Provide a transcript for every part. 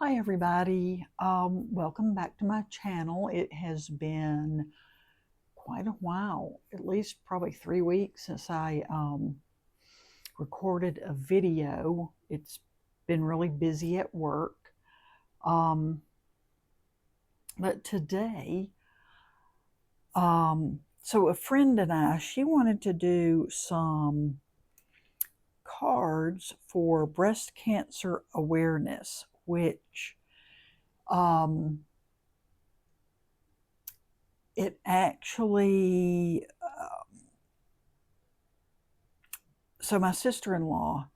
Hi everybody, welcome back to my channel. It has been quite a while, at least probably 3 weeks since I recorded a video. It's been really busy at work. Um, but today, so a friend and I, she wanted to do some cards for breast cancer awareness, which it actually, so my sister-in-law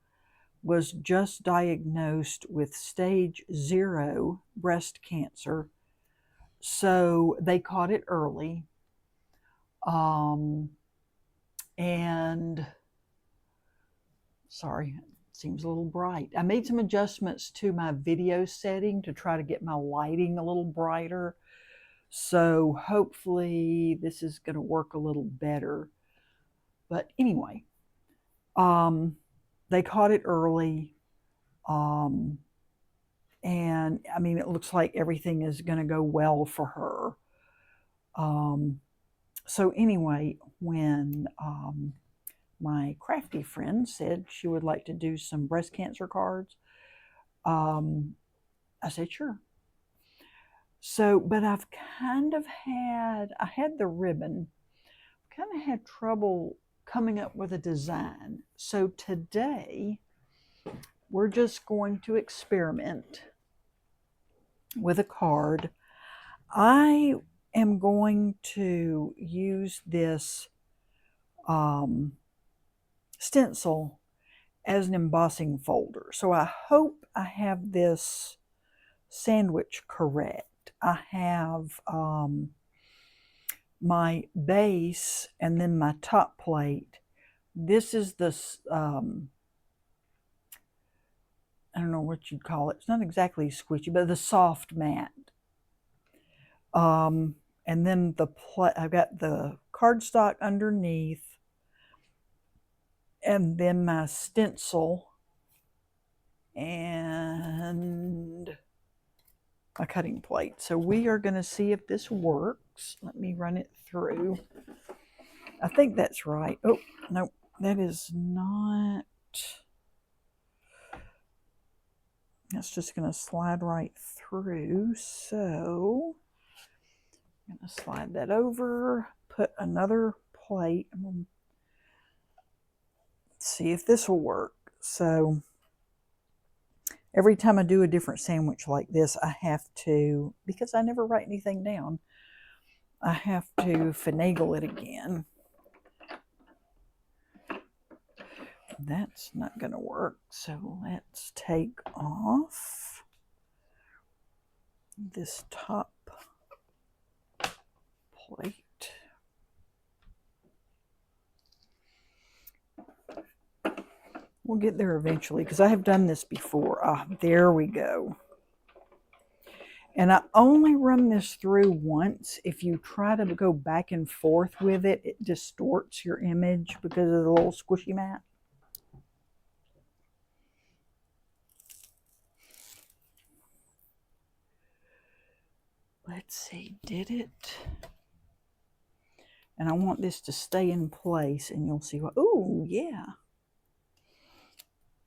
was just diagnosed with stage 0 breast cancer. So they caught it early. And sorry, it seems a little bright. I made some adjustments to my video setting to try to get my lighting a little brighter. So hopefully this is going to work a little better. But anyway, they caught it early. And I mean, it looks like everything is going to go well for her. So anyway, when my crafty friend said she would like to do some breast cancer cards, I said sure. So, but I've kind of I had the ribbon, kind of had trouble coming up with a design. So today we're just going to experiment with a card. I am going to use this stencil as an embossing folder. So I hope I have this sandwich correct. I have my base and then my top plate. This is this, I don't know what you'd call it. It's not exactly squishy, but the soft mat. And then I've got the cardstock underneath, and then my stencil and my cutting plate. So we are going to see if this works. Let me run it through. I think that's right. Oh, no, that is not. That's just going to slide right through. So I'm going to slide that over, put another plate. I'm going to see if this will work. So every time I do a different sandwich like this, I have to, because I never write anything down, I have to finagle it again. That's not going to work. So let's take off this top plate. We'll get there eventually because I have done this before. Ah, there we go. And I only run this through once. If you try to go back and forth with it, it distorts your image because of the little squishy mat. Let's see, did it? And I want this to stay in place, and you'll see what, oh, yeah.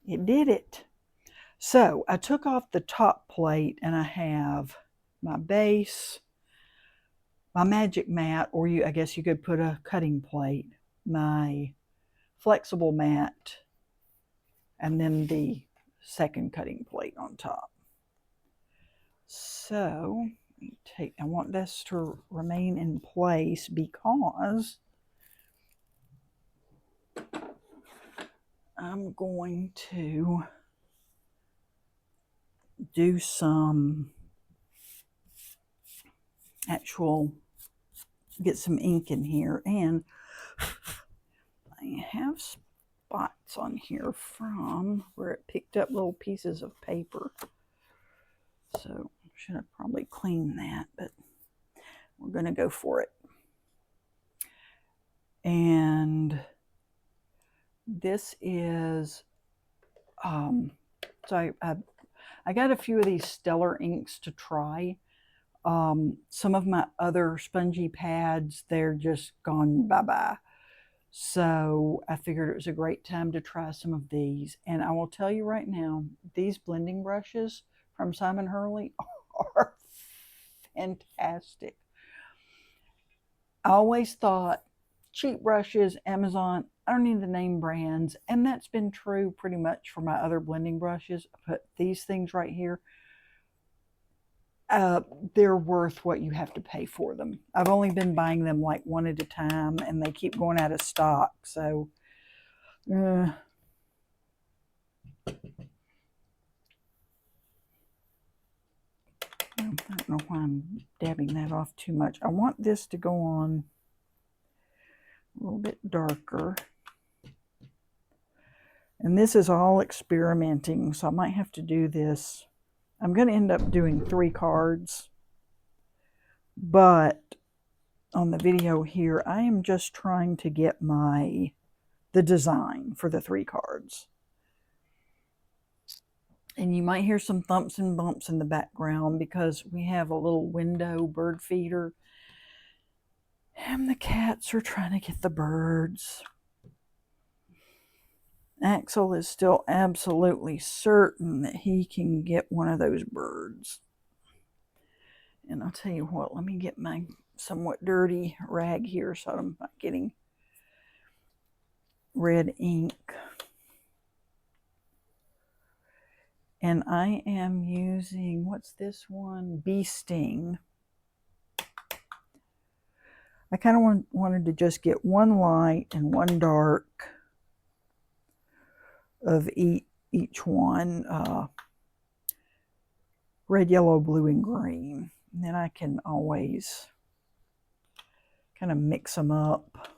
It did it. So I took off the top plate, and I have my base, my magic mat, or I guess you could put a cutting plate, my flexible mat, and then the second cutting plate on top. So I want this to remain in place because I'm going to do some get some ink in here, and I have spots on here from where it picked up little pieces of paper. So I should have probably cleaned that, but we're going to go for it. And this is, so I I got a few of these Stellar inks to try. Some of my other spongy pads, they're just gone bye-bye. So I figured it was a great time to try some of these. And I will tell you right now, these blending brushes from Simon Hurley are fantastic. I always thought cheap brushes, Amazon, I don't need the name brands. And that's been true pretty much for my other blending brushes. But these things right here, they're worth what you have to pay for them. I've only been buying them like one at a time, and they keep going out of stock. So, I don't know why I'm dabbing that off too much. I want this to go on a little bit darker. And this is all experimenting, so I might have to do this. I'm going to end up doing 3 cards. But on the video here, I am just trying to get the design for the 3 cards. And you might hear some thumps and bumps in the background because we have a little window bird feeder. And the cats are trying to get the birds. Axel is still absolutely certain that he can get one of those birds. And I'll tell you what, let me get my somewhat dirty rag here so I'm not getting red ink. And I am using, what's this one? Bee Sting. I kind of wanted to just get one light and one dark of each one. Red, yellow, blue, and green. And then I can always kind of mix them up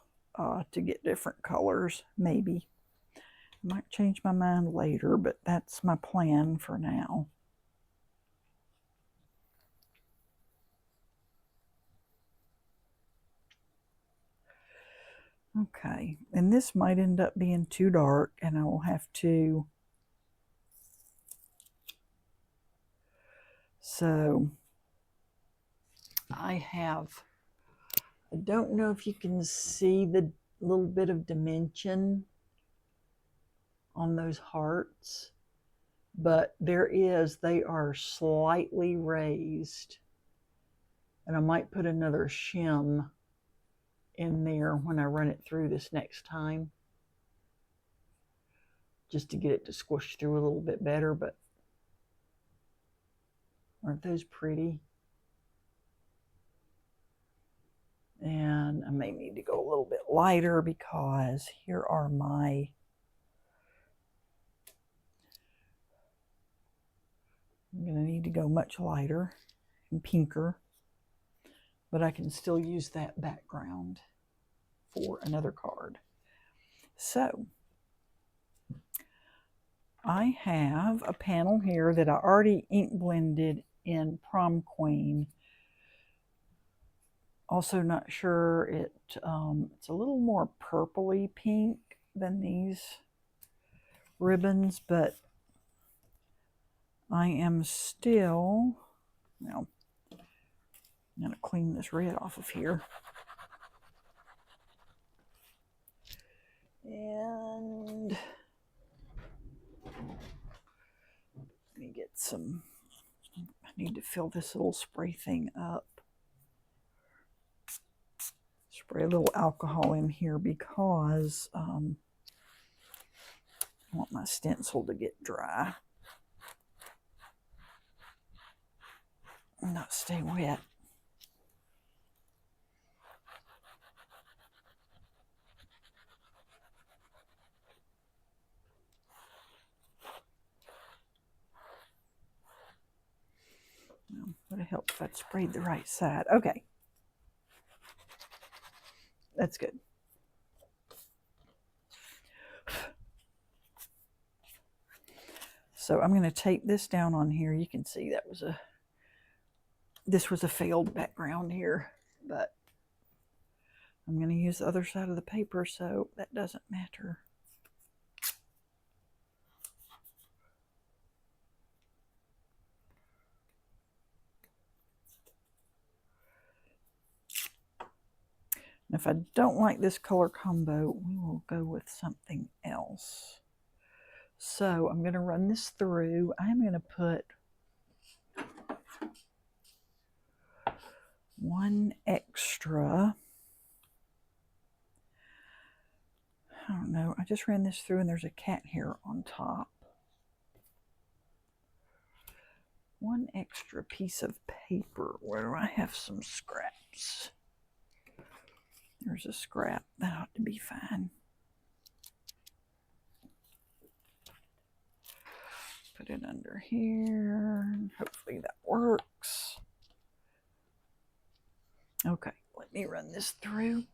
to get different colors, maybe. I might change my mind later, but that's my plan for now. Okay, and this might end up being too dark, and I will have to... So, I don't know if you can see the little bit of dimension on those hearts, but they are slightly raised. And I might put another shim in there when I run it through this next time, just to get it to squish through a little bit better. But aren't those pretty? And I may need to go a little bit lighter because here are my... I'm going to need to go much lighter and pinker, but I can still use that background for another card. So, I have a panel here that I already ink blended in Prom Queen. Also not sure, it's a little more purpley pink than these ribbons, but I am still, well, I'm going to clean this red off of here. And let me get some, I need to fill this little spray thing up. Spray a little alcohol in here because I want my stencil to get dry and not stay wet. Well, would have helped if I'd sprayed the right side. Okay. That's good. So I'm going to tape this down on here. You can see this was a failed background here, but I'm going to use the other side of the paper, so that doesn't matter. And if I don't like this color combo, we will go with something else. So I'm going to run this through. I'm going to put one extra. I don't know. I just ran this through and there's a cat hair on top. One extra piece of paper. Where do I have some scraps? There's a scrap. That ought to be fine. Put it under here. Hopefully that works. Okay, let me run this through.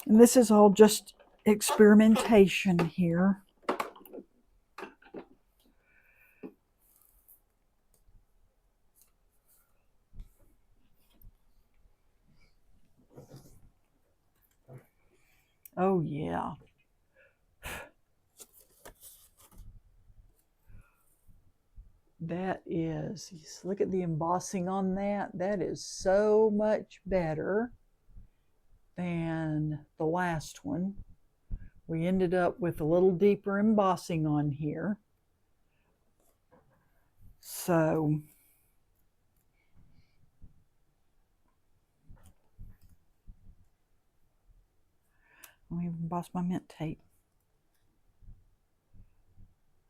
And this is all just experimentation here. Oh yeah. That is, look at the embossing on that. That is so much better than the last one. We ended up with a little deeper embossing on here. So let me emboss my mint tape.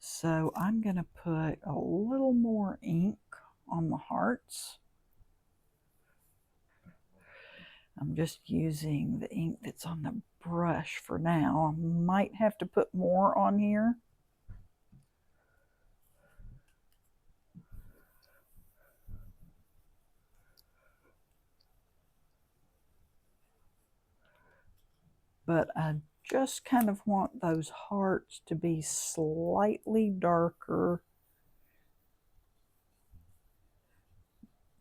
So I'm going to put a little more ink on the hearts. I'm just using the ink that's on the brush for now. I might have to put more on here. But I just kind of want those hearts to be slightly darker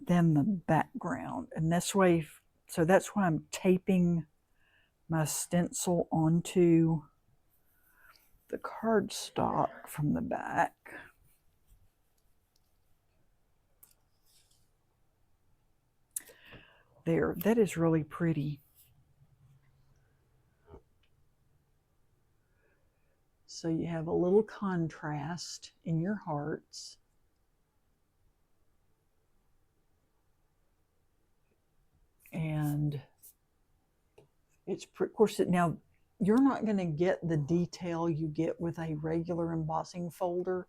than the background. And this way, so that's why I'm taping my stencil onto the cardstock from the back. There, that is really pretty. So you have a little contrast in your hearts. And it's, of course, now you're not going to get the detail you get with a regular embossing folder,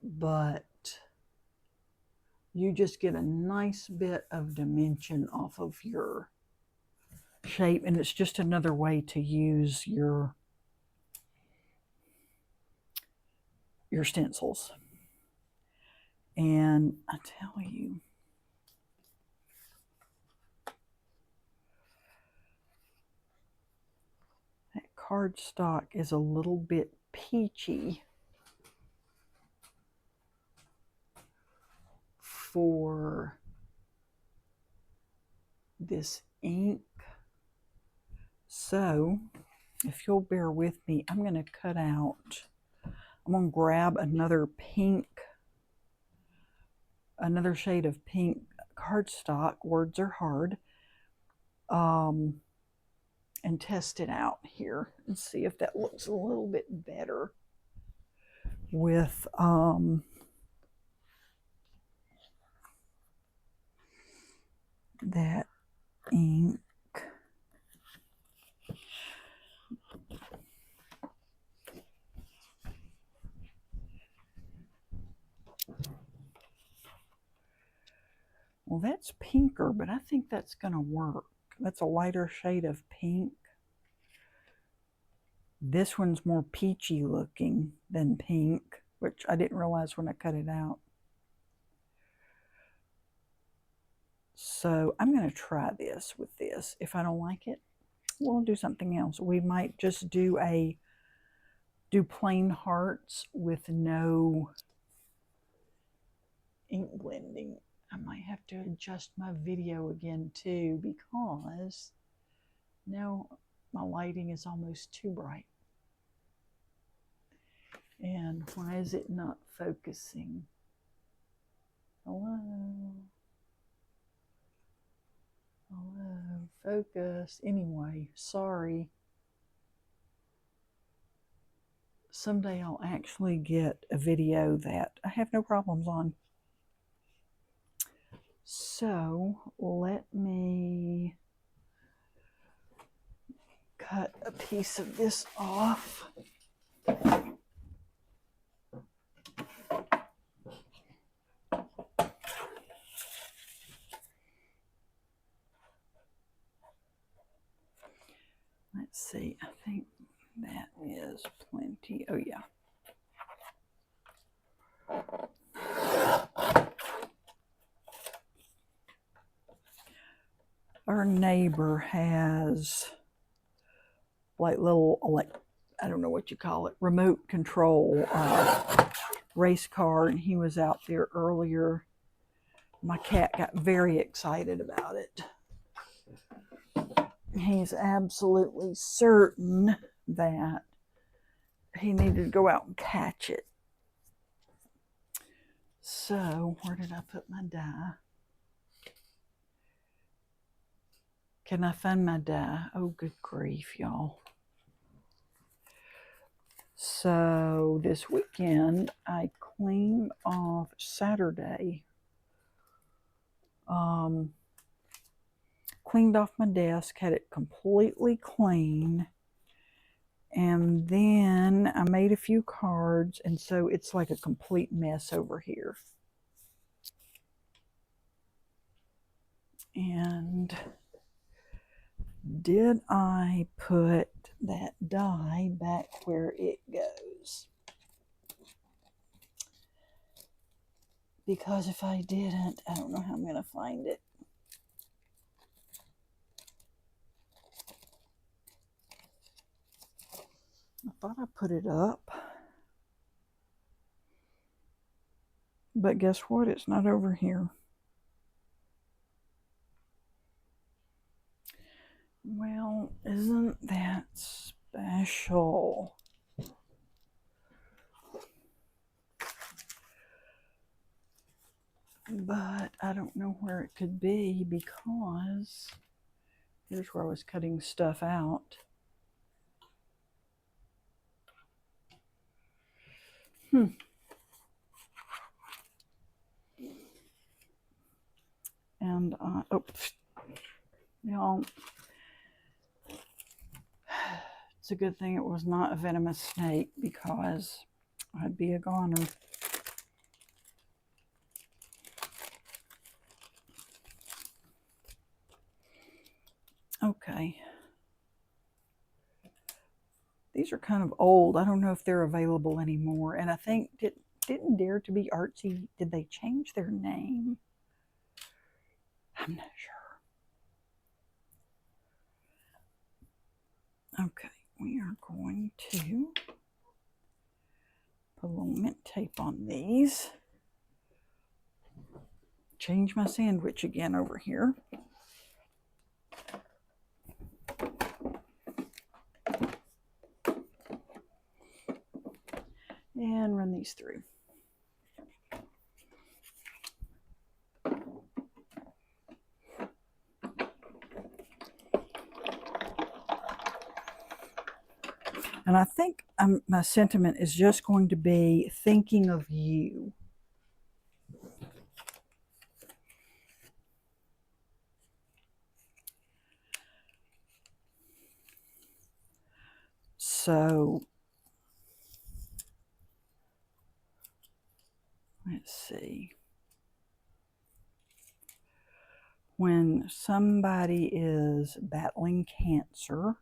but you just get a nice bit of dimension off of your shape, and it's just another way to use your stencils. And I tell you, that cardstock is a little bit peachy for this ink. So if you'll bear with me, I'm going to cut out, I'm going to grab another pink, another shade of pink cardstock, Words Are Hard, and test it out here and see if that looks a little bit better with that ink. Well, that's pinker, but I think that's going to work. That's a lighter shade of pink. This one's more peachy looking than pink, which I didn't realize when I cut it out. So I'm going to try this with this. If I don't like it, we'll do something else. We might just do plain hearts with no ink blending. I might have to adjust my video again too, because now my lighting is almost too bright. And why is it not focusing? Hello? Hello? Focus. Anyway, sorry. Someday I'll actually get a video that I have no problems on. So let me cut a piece of this off. Let's see, I think that is plenty. Oh yeah. Our neighbor has like little, I don't know what you call it, remote control race car, and he was out there earlier. My cat got very excited about it. He's absolutely certain that he needed to go out and catch it. So, where did I put my die? Can I find my die? Oh, good grief, y'all. So, this weekend, I cleaned off Saturday. Cleaned off my desk, had it completely clean. And then I made a few cards, and so it's like a complete mess over here. And did I put that die back where it goes? Because if I didn't, I don't know how I'm going to find it. I thought I put it up. But guess what? It's not over here. Well, isn't that special? But I don't know where it could be because here's where I was cutting stuff out. And, y'all, it's a good thing it was not a venomous snake because I'd be a goner. Okay. These are kind of old. I don't know if they're available anymore. And I think, didn't Dare to Be Artsy, did they change their name? I'm not sure. Okay, we are going to put a little mint tape on these. Change my sandwich again over here. And run these through. And I think my sentiment is just going to be thinking of you. So, let's see. When somebody is battling cancer,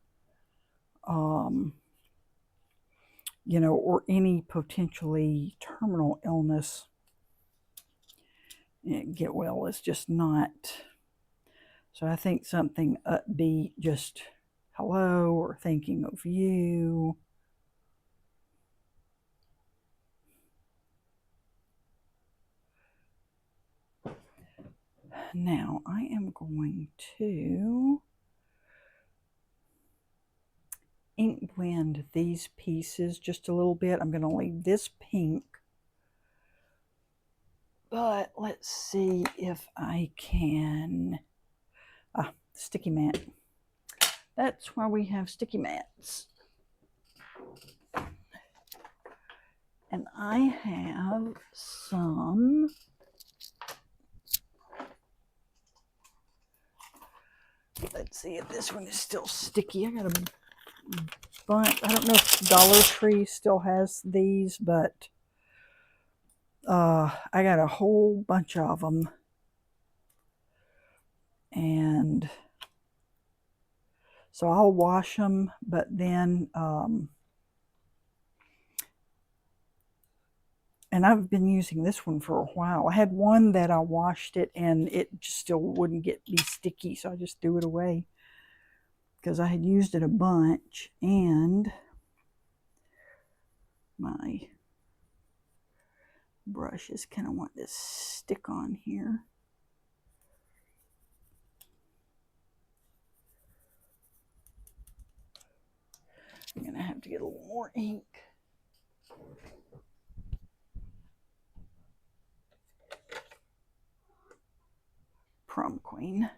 you know, or any potentially terminal illness, get well is just not. So I think something upbeat, just hello or thinking of you. Now I am going to ink blend these pieces just a little bit. I'm going to leave this pink. But let's see if I can... sticky mat. That's why we have sticky mats. And I have some... Let's see if this one is still sticky. I got a bunch. I don't know if Dollar Tree still has these, but I got a whole bunch of them. And so I'll wash them, but then, and I've been using this one for a while. I had one that I washed it and it just still wouldn't be sticky, so I just threw it away because I had used it a bunch, and my brushes kind of want to stick on here. I'm going to have to get a little more ink. Prom Queen.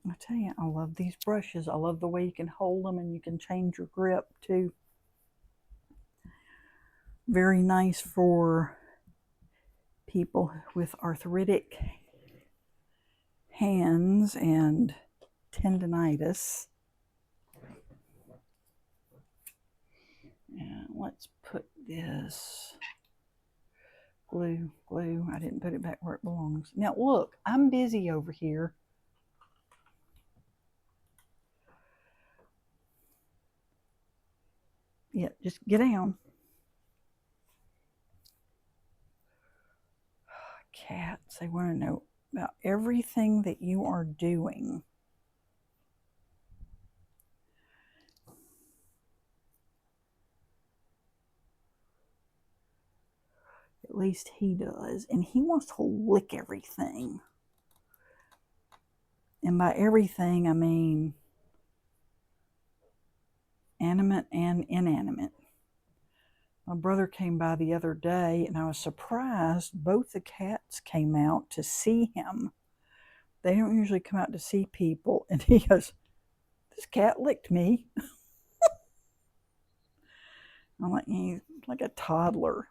I tell you, I love these brushes. I love the way you can hold them and you can change your grip too. Very nice for people with arthritic hands and tendonitis. And let's put this glue. I didn't put it back where it belongs. Now look, I'm busy over here. Yeah, just get down. Cats, they want to know about everything that you are doing. At least he does. And he wants to lick everything. And by everything, I mean animate and inanimate. My brother came by the other day and I was surprised both the cats came out to see him. They don't usually come out to see people. And he goes, "This cat licked me." I'm like, he's like a toddler.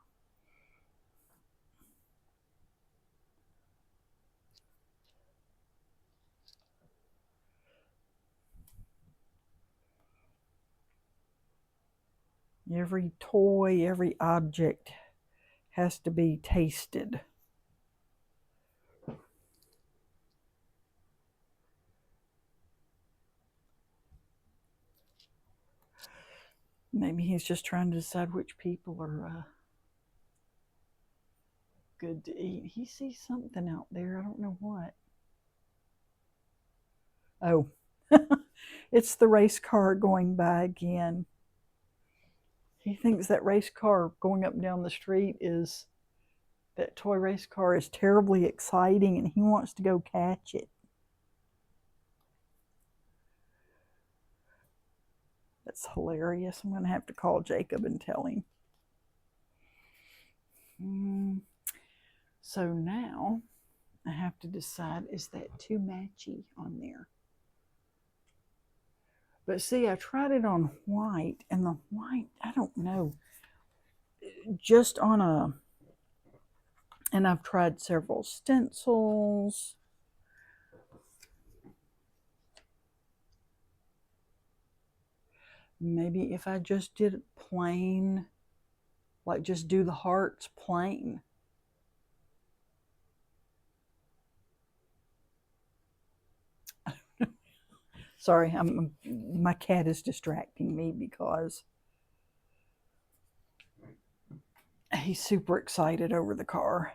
Every toy, every object has to be tasted. Maybe he's just trying to decide which people are good to eat. He sees something out there. I don't know what. Oh, it's the race car going by again. He thinks that race car going up and down the street is, that toy race car is terribly exciting and he wants to go catch it. That's hilarious. I'm going to have to call Jacob and tell him. So now I have to decide, is that too matchy on there? But see, I tried it on white, and the white, I don't know, just on a, and I've tried several stencils. Maybe if I just did it plain, like just do the hearts plain. Sorry, my cat is distracting me because He's super excited over the car.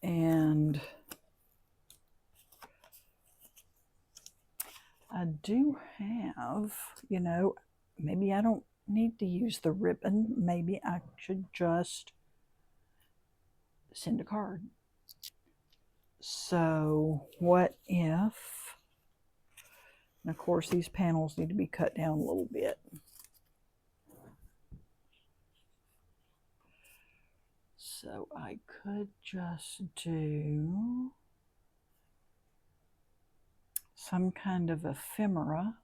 And I do have, you know, maybe I don't need to use the ribbon. Maybe I should just send a card. So what if, and of course these panels need to be cut down a little bit. So I could just do some kind of ephemera.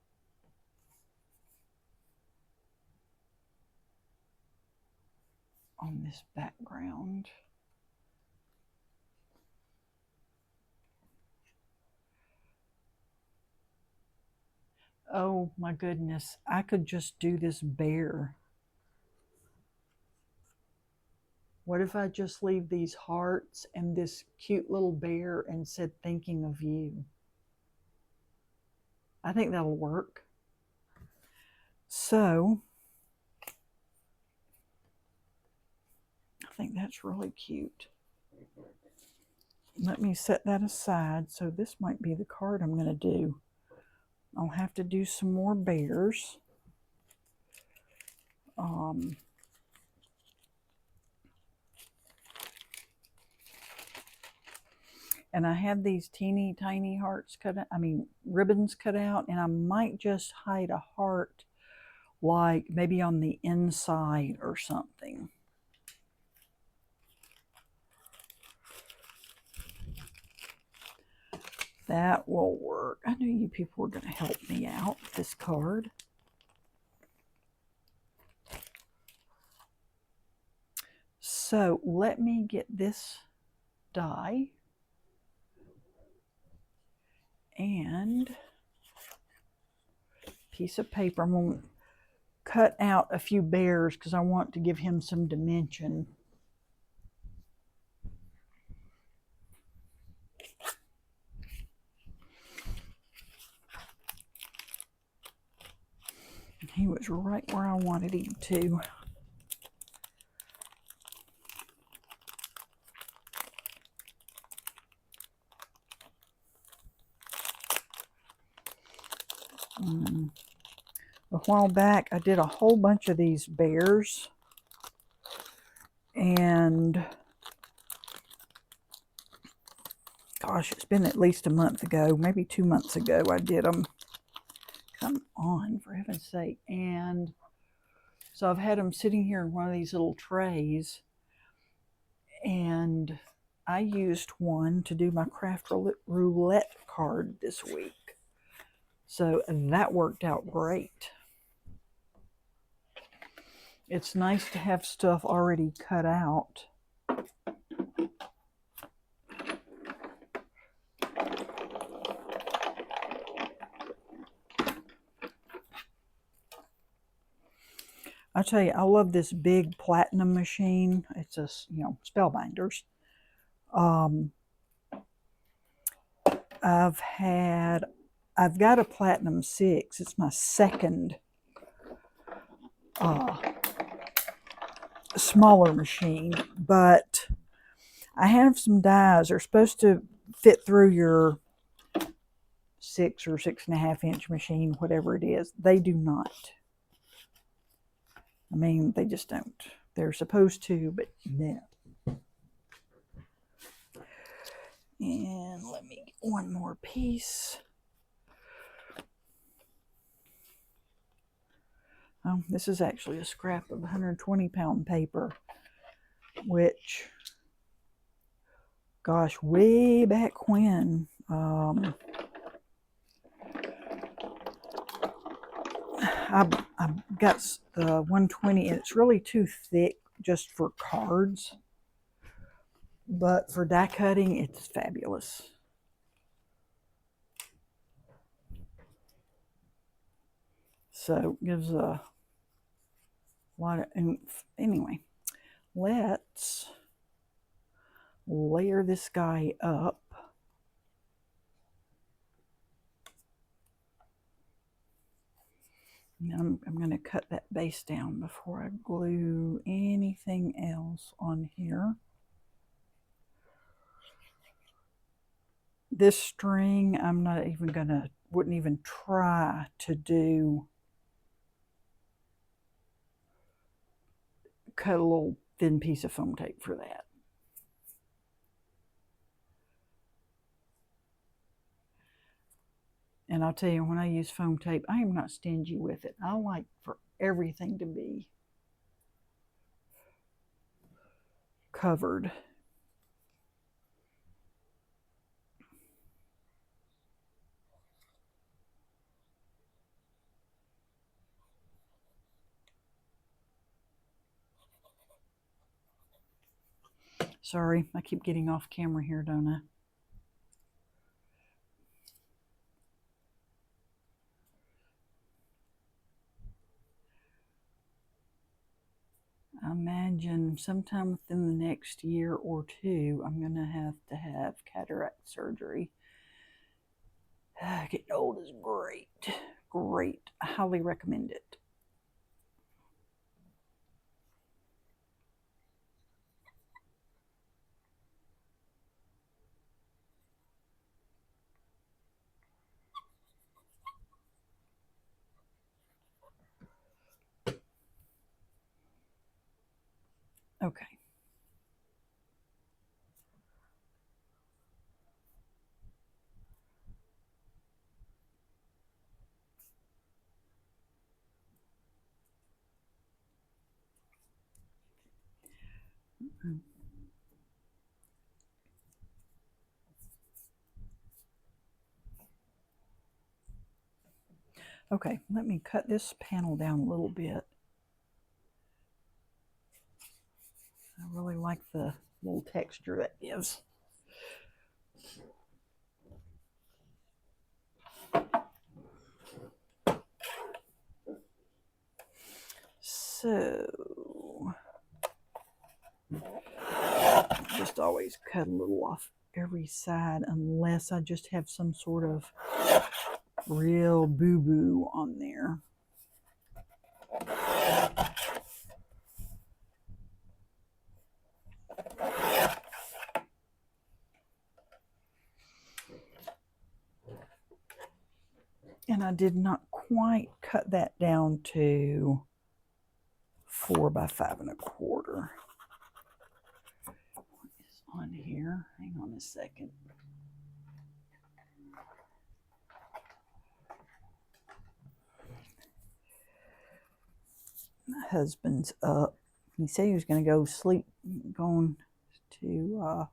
On this background. Oh my goodness, I could just do this bear. What if I just leave these hearts and this cute little bear and said thinking of you? I think that'll work. So I think that's really cute. Let me set that aside. So this might be the card I'm going to do. I'll have to do some more bears. And I had these teeny tiny hearts cut out, ribbons cut out, and I might just hide a heart like maybe on the inside or something. That will work. I knew you people were going to help me out with this card. So let me get this die and piece of paper. I'm going to cut out a few bears because I want to give him some dimension. He was right where I wanted him to. A while back, I did a whole bunch of these bears, and gosh, it's been at least a month ago, maybe 2 months ago I did them. Come on, for heaven's sake. And so I've had them sitting here in one of these little trays, and I used one to do my craft roulette card this week. So that worked out great. It's nice to have stuff already cut out. I tell you, I love this big platinum machine. It's a, Spellbinders. I've got a Platinum 6. It's my second smaller machine, but I have some dies. They're supposed to fit through your 6 or 6.5 inch machine, whatever it is. They do not. They just don't. They're supposed to, but no. And let me get one more piece. Oh, this is actually a scrap of 120-pound paper, which, gosh, way back when, I've got the 120, and it's really too thick just for cards, but for die cutting, it's fabulous. So it gives a lot of oomph. Anyway, let's layer this guy up. And I'm going to cut that base down before I glue anything else on here. This string, I'm not even gonna, wouldn't even try to cut a little thin piece of foam tape for that. And I'll tell you, when I use foam tape, I am not stingy with it. I like for everything to be covered. Sorry, I keep getting off camera here, don't I? I imagine sometime within the next year or two, I'm going to have cataract surgery. Getting old is great. Great. I highly recommend it. Okay. Okay, let me cut this panel down a little bit. I really like the little texture that gives. So, just always cut a little off every side unless I just have some sort of real boo-boo on there. And I did not quite cut that down to 4 by 5 1/4. What is on here? Hang on a second. My husband's up. He said he was going to go sleep, going to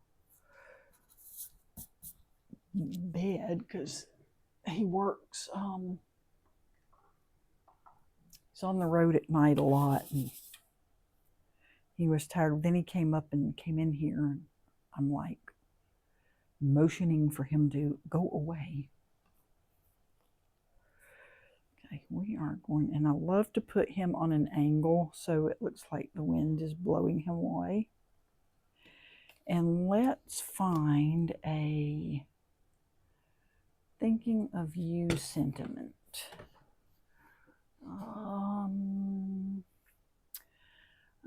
bed because he works. He's on the road at night a lot, and he was tired. Then he came up and came in here, and I'm like motioning for him to go away. Okay, we are going, and I love to put him on an angle so it looks like the wind is blowing him away. And let's find a thinking of you sentiment.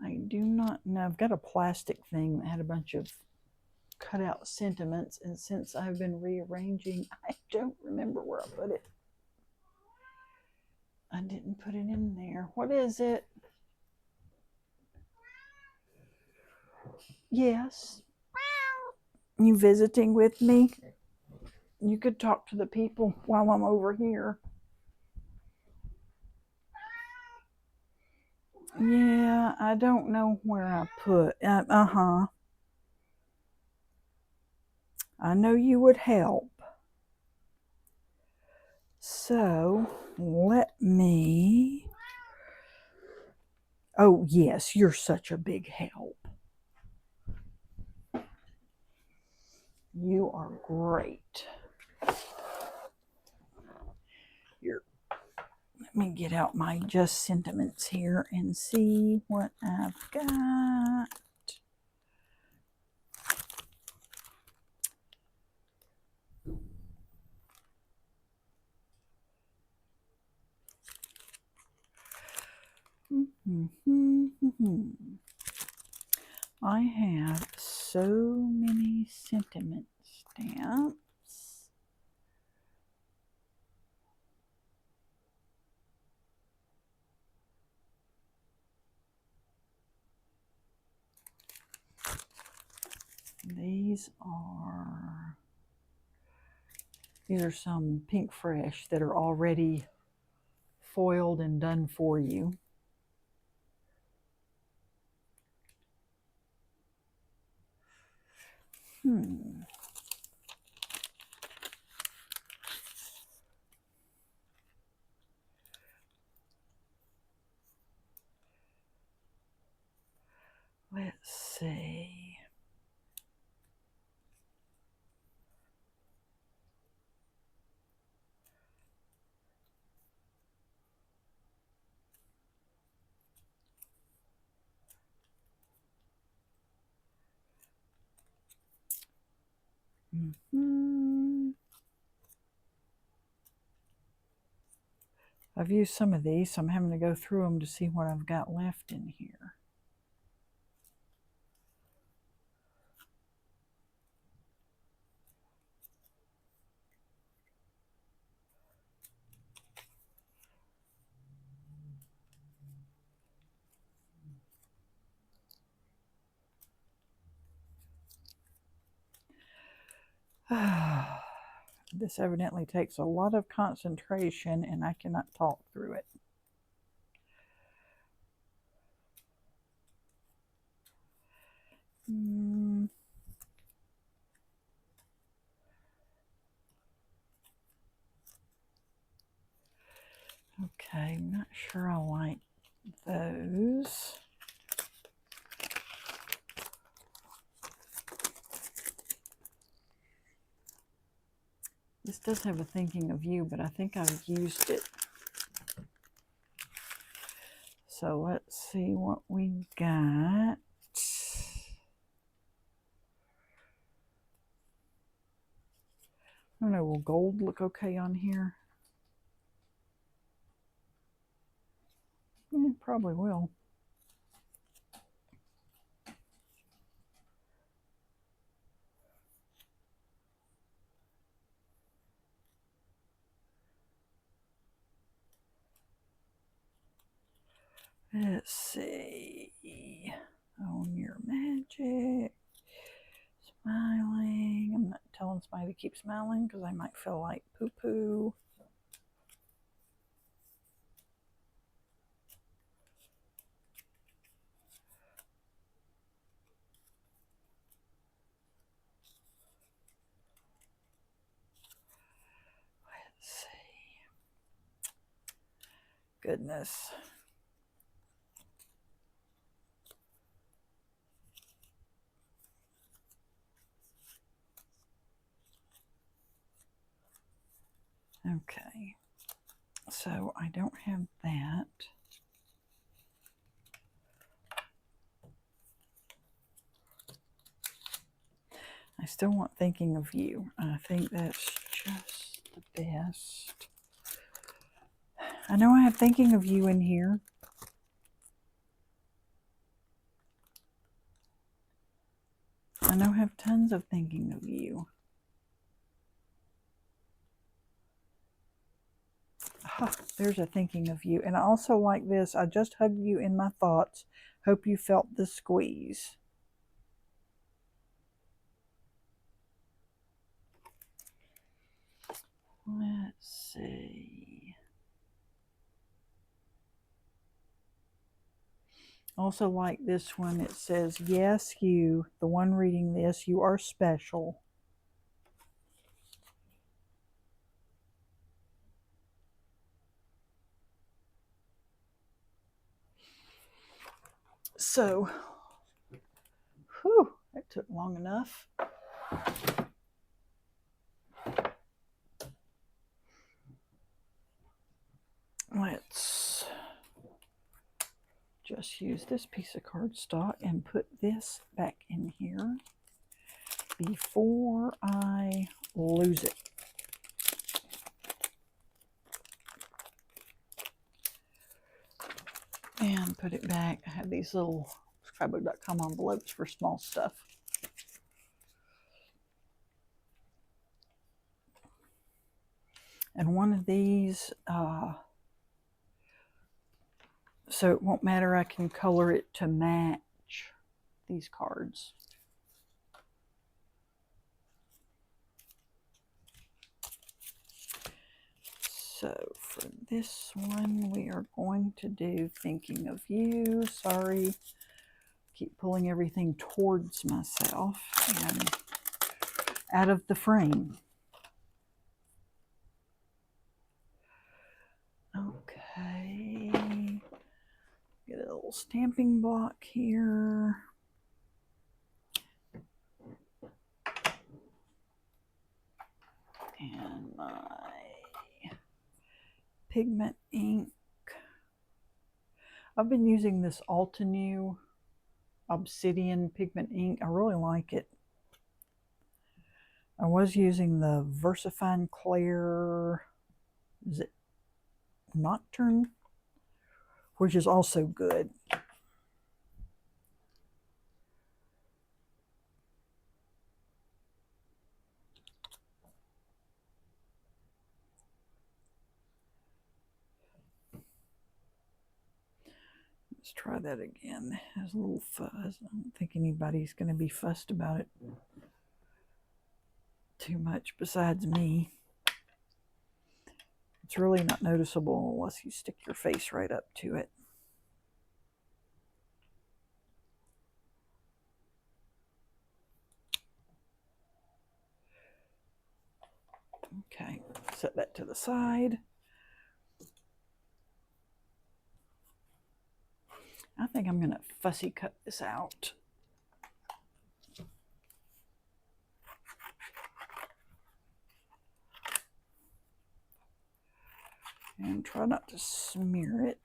I do not know. I've got a plastic thing that had a bunch of cut out sentiments, and since I've been rearranging, I don't remember where I put it. I didn't put it in there. What is it? Yes. You visiting with me? You could talk to the people while I'm over here. Yeah, I don't know where I put. I know you would help. So let me. Oh, yes, you're such a big help. You are great. Here, let me get out my just sentiments here and see what I've got. I have so many sentiment stamps. These are some Pink Fresh that are already foiled and done for you. Let's see. I've used some of these, so I'm having to go through them to see what I've got left in here. This evidently takes a lot of concentration, and I cannot talk through it. Okay, I'm not sure I like those. This does have a thinking of you, but I think I've used it. So let's see what we got. I don't know, will gold look okay on here? Probably will. Let's see. Own your magic. Smiling. I'm not telling somebody to keep smiling because I might feel like poo-poo. Let's see. Goodness. Okay, so I don't have that. I still want Thinking of You. I think that's just the best. I know I have Thinking of You in here. I know I have tons of Thinking of You. There's a Thinking of You. And I also like this. I just hugged you in my thoughts. Hope you felt the squeeze. Let's see. Also like this one. It says, yes, you, the one reading this, you are special. So, whew, that took long enough. Let's just use this piece of cardstock and put this back in here before I lose it. And put put it back. I have these little scrapbook.com envelopes for small stuff. And one of these, so it won't matter, I can color it to match these cards. So for this one, we are going to do Thinking of You. Sorry, keep pulling everything towards myself and out of the frame. Okay, get a little stamping block here. And my pigment ink. I've been using this Altenew Obsidian pigment ink. I really like it. I was using the VersaFine Clair, is it Nocturne, which is also good. Let's try that again. It has a little fuzz. I don't think anybody's going to be fussed about it too much besides me. It's really not noticeable unless you stick your face right up to it. Okay, set that to the side. I think I'm going to fussy cut this out. And try not to smear it.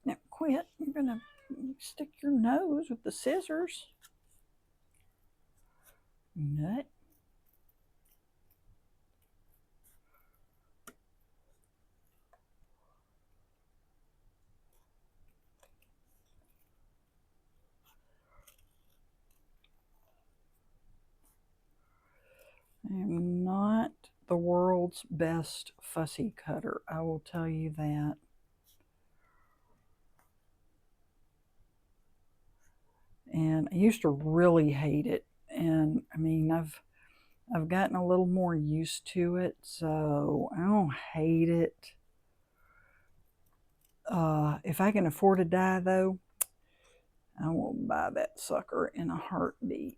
Now quit. You're going to stick your nose with the scissors. Nut. I am not the world's best fussy cutter, I will tell you that. And I used to really hate it. And I mean, I've gotten a little more used to it, so I don't hate it. If I can afford a die, though, I will buy that sucker in a heartbeat.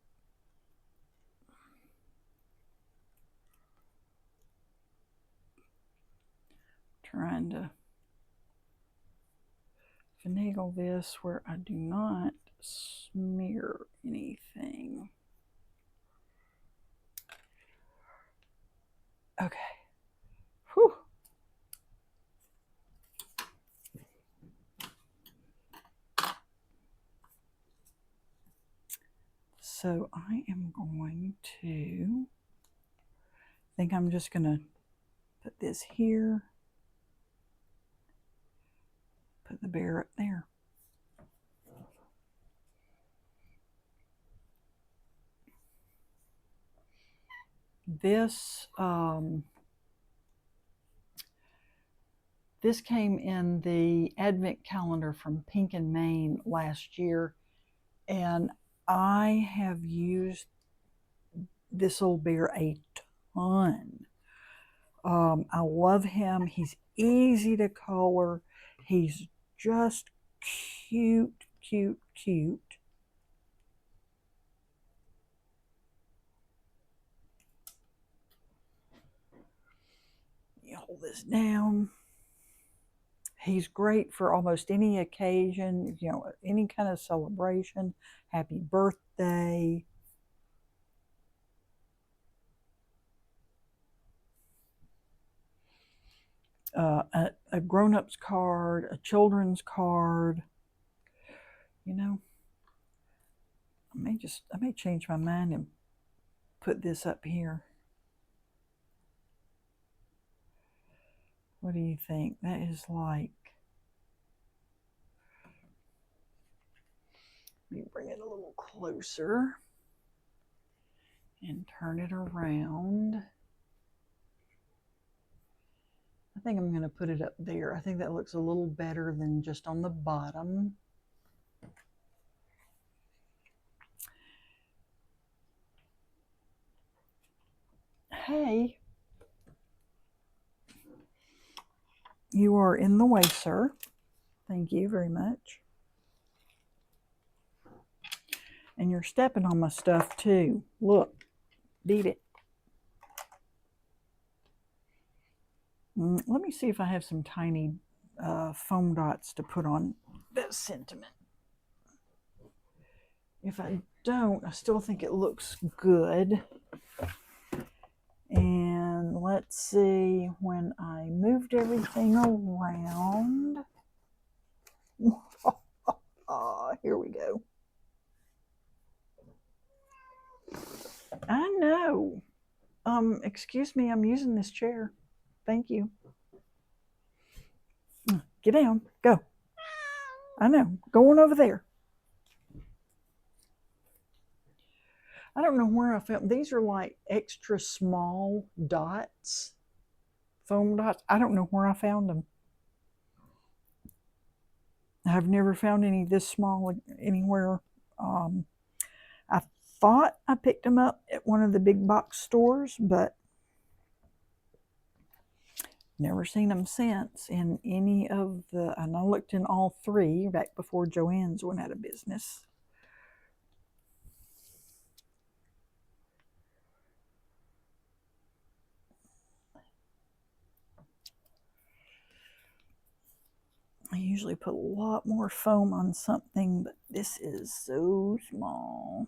Trying to finagle this where I do not smear anything. Okay. Whew. So I am going to, I think I'm just going to put this here, put the bear up there. This this came in the advent calendar from Pink and Maine last year, and I have used this little bear a ton. I love him. He's easy to color. He's just cute, cute, cute. You hold this down. He's great for almost any occasion, you know, any kind of celebration. Happy birthday. a grown-up's card, a children's card. You know, I may change my mind and put this up here. What do you think? That is like, let me bring it a little closer and turn it around. I think I'm going to put it up there. I think that looks a little better than just on the bottom. Hey, you are in the way, sir. Thank you very much. And you're stepping on my stuff too. Look, beat it. Let me see if I have some tiny foam dots to put on that sentiment. If I don't, I still think it looks good. And let's see, when I moved everything around. Here we go. I know. Excuse me, I'm using this chair. Thank you. Get down. Go. I know. Go on over there. I don't know where I found these. Are like extra small dots, foam dots. I don't know where I found them. I've never found any this small anywhere. I thought I picked them up at one of the big box stores, but never seen them since in any of the, and I looked in all three back before Joann's went out of business. I usually put a lot more foam on something, but this is so small.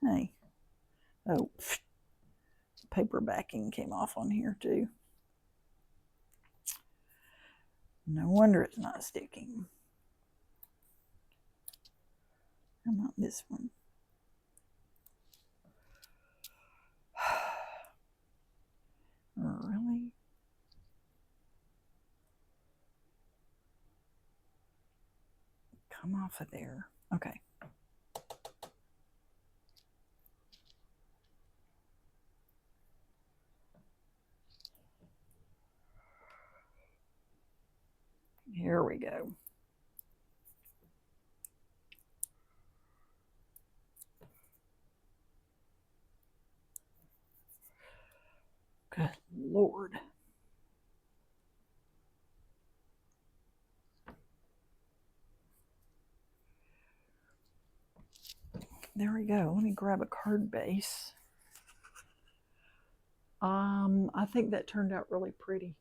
Hey, oh, paper backing came off on here too. No wonder it's not sticking. How about this one? Really? Come off of there. Okay. Here we go. Good Lord. There we go. Let me grab a card base. I think that turned out really pretty.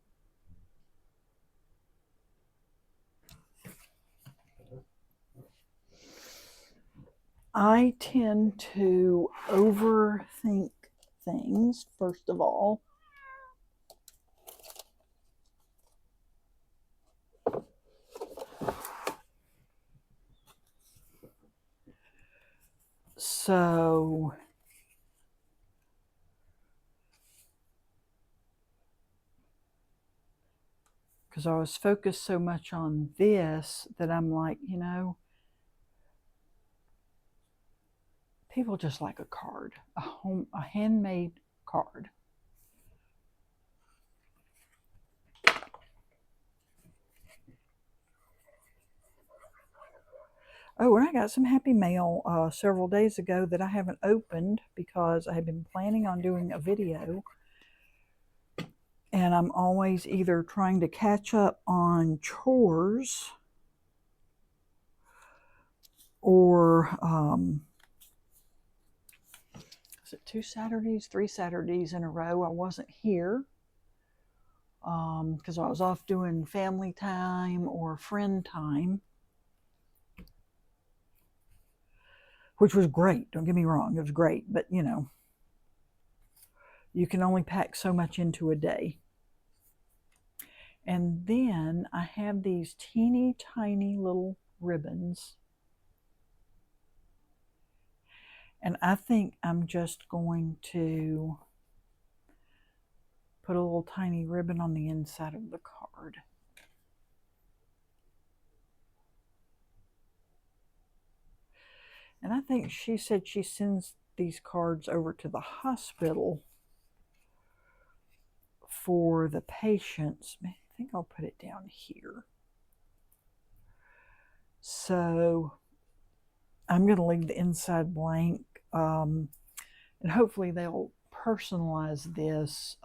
I tend to overthink things, first of all. So because I was focused so much on this that I'm like, you know, people just like a card, a handmade card. Oh, and I got some happy mail several days ago that I haven't opened because I have been planning on doing a video. And I'm always either trying to catch up on chores or, was it 2 Saturdays, 3 Saturdays in a row I wasn't here because I was off doing family time or friend time, which was great. Don't get me wrong, it was great. But, you know, You can only pack so much into a day. And then I have these teeny tiny little ribbons. And I think I'm just going to put a little tiny ribbon on the inside of the card. And I think she said she sends these cards over to the hospital for the patients. I think I'll put it down here. So I'm going to leave the inside blank, and hopefully they'll personalize this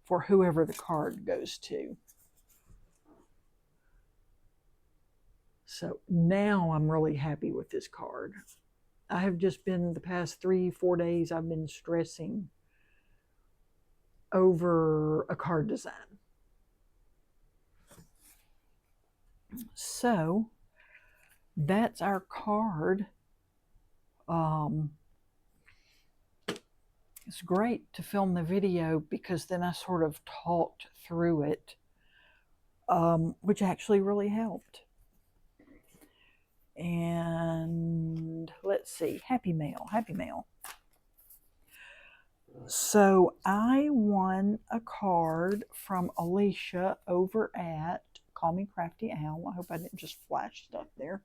for whoever the card goes to. So now I'm really happy with this card. I have just been, the past 3-4 days, I've been stressing over a card design. So that's our card. It's great to film the video because then I sort of talked through it, which actually really helped. And let's see, happy mail. So I won a card from Alicia over at Call Me Crafty Owl. I hope I didn't just flash stuff there.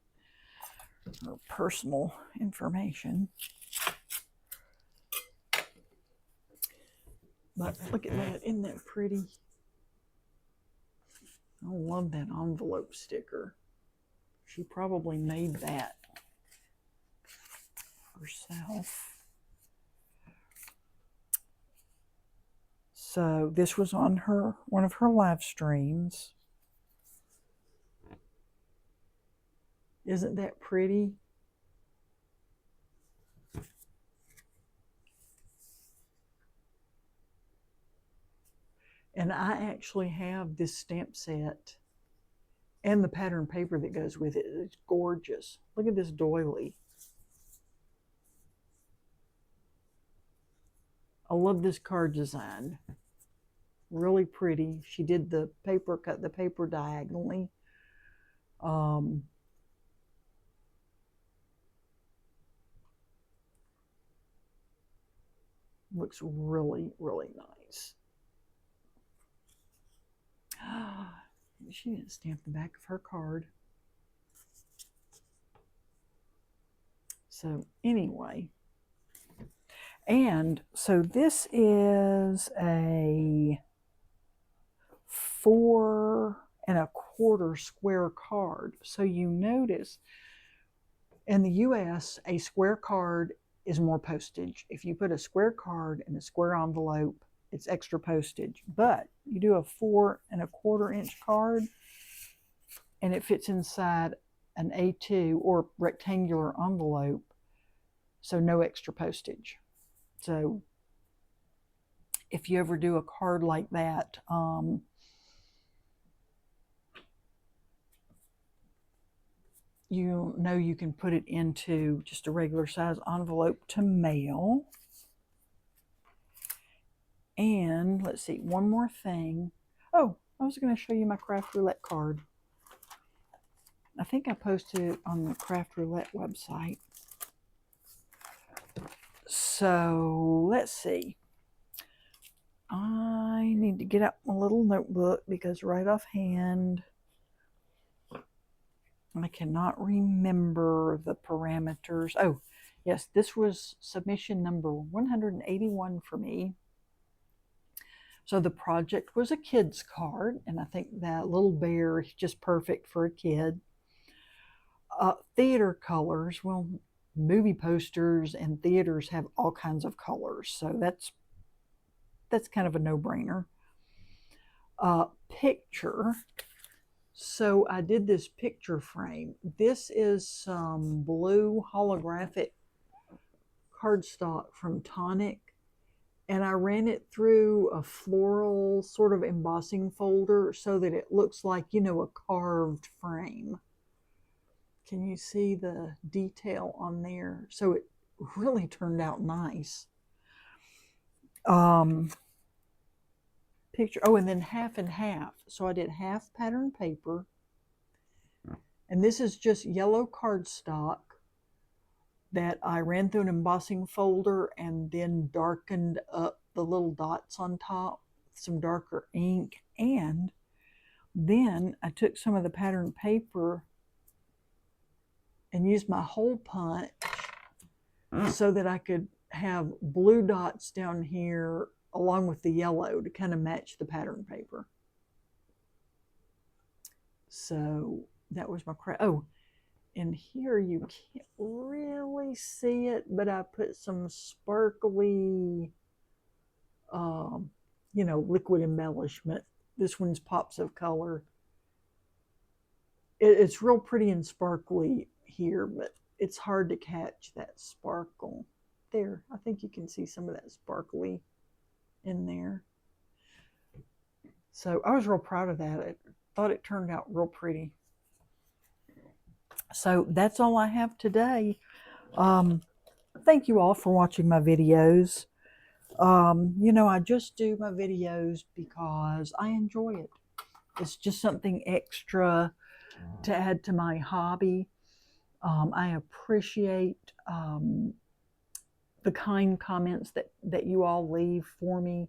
Her personal information. But look at that, isn't that pretty? I love that envelope sticker. She probably made that herself. So this was on one of her live streams. Isn't that pretty? And I actually have this stamp set and the pattern paper that goes with it. It's gorgeous. Look at this doily. I love this card design. Really pretty. She did the paper, cut the paper diagonally. Looks really, really nice. She didn't stamp the back of her card. So anyway, and so this is a 4 1/4 square card. So you notice in the US, a square card is more postage. If you put a square card in a square envelope, it's extra postage. But you do a 4 1/4 inch card and it fits inside an A2 or rectangular envelope, so no extra postage. So if you ever do a card like that, you know you can put it into just a regular size envelope to mail. And let's see, one more thing. Oh, I was going to show you my craft roulette card. I think I posted it on the craft roulette website. So let's see. I need to get out my little notebook because right offhand I cannot remember the parameters. Oh, yes, this was submission number 181 for me. So the project was a kid's card, and I think that little bear is just perfect for a kid. Theater colors, well, movie posters and theaters have all kinds of colors, so that's kind of a no-brainer. Picture. So I did this picture frame. This is some blue holographic cardstock from Tonic, and I ran it through a floral sort of embossing folder so that it looks like, you know, a carved frame. Can you see the detail on there? So it really turned out nice. picture. Oh, and then half and half. So I did half pattern paper, and this is just yellow cardstock that I ran through an embossing folder and then darkened up the little dots on top with some darker ink. And then I took some of the pattern paper and used my hole punch so that I could have blue dots down here along with the yellow to kind of match the pattern paper. So that was my craft. Oh, and here you can't really see it, but I put some sparkly, liquid embellishment. This one's pops of color. It's real pretty and sparkly here, but it's hard to catch that sparkle. There, I think you can see some of that sparkly in there. So I was real proud of that. I thought it turned out real pretty. So that's all I have today. Thank you all for watching my videos. I just do my videos because I enjoy it. It's just something extra to add to my hobby. I appreciate the kind comments that you all leave for me.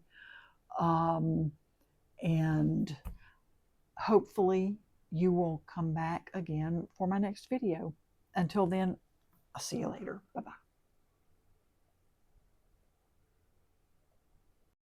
And hopefully you will come back again for my next video. Until then, I'll see you later. Bye-bye.